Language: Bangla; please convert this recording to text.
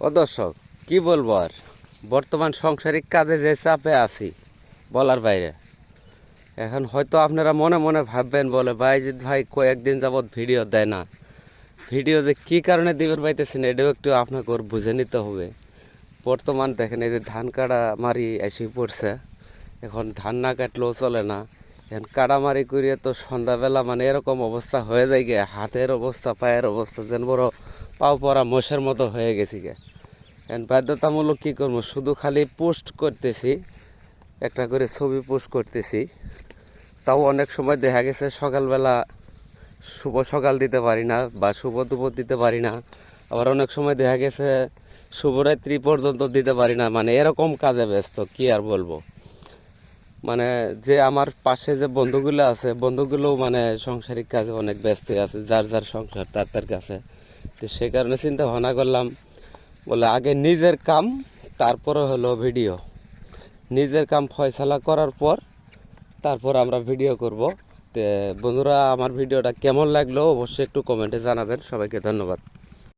ও দর্শক, কি বলবো আর, বর্তমান সাংসারিক কাজে যে চাপে আছি বলার বাইরে। এখন হয়তো আপনারা মনে মনে ভাববেন, বলে বাইজিৎ ভাই কয়েকদিন যাবৎ ভিডিও দেয় না। ভিডিও যে কী কারণে দিবেন পাইতেছেন এটাও একটু আপনাকে বুঝে নিতে হবে। বর্তমান দেখেন, এই যে ধান কাটা মারি এসে পড়ছে, এখন ধান না কাটলেও চলে না। এখন কাটামারি করিয়ে তো সন্ধ্যাবেলা মানে এরকম অবস্থা হয়ে যায় গে, হাতের অবস্থা পায়ের অবস্থা যেন বড় পাও পরা মোষের মতো হয়ে গেছি গে। এখন বাধ্যতামূলক কী করবো, শুধু খালি পোস্ট করতেছি, একটা করে ছবি পোস্ট করতেছি। তাও অনেক সময় দেখা গেছে সকালবেলা শুভ সকাল দিতে পারি না বা শুভ দুপুর দিতে পারি না, আবার অনেক সময় দেখা গেছে শুভরাত্রি পর্যন্ত দিতে পারি না। মানে এরকম কাজে ব্যস্ত, কি আর বলবো। মানে যে আমার পাশে যে বন্ধুগুলো আছে, বন্ধুগুলোও মানে সাংসারিক কাজে অনেক ব্যস্ত আছে, যার যার সংসার তার তার কাছে। তো সে কারণে চিন্তা ভাবনা করলাম, বলে আগে নিজের কাম, তারপরে হলো ভিডিও। নিজের কাম ফয়সালা করার পর তারপর আমরা ভিডিও করব। তো বন্ধুরা, আমার ভিডিওটা কেমন লাগলো অবশ্যই একটু কমেন্টে জানাবেন। সবাইকে ধন্যবাদ।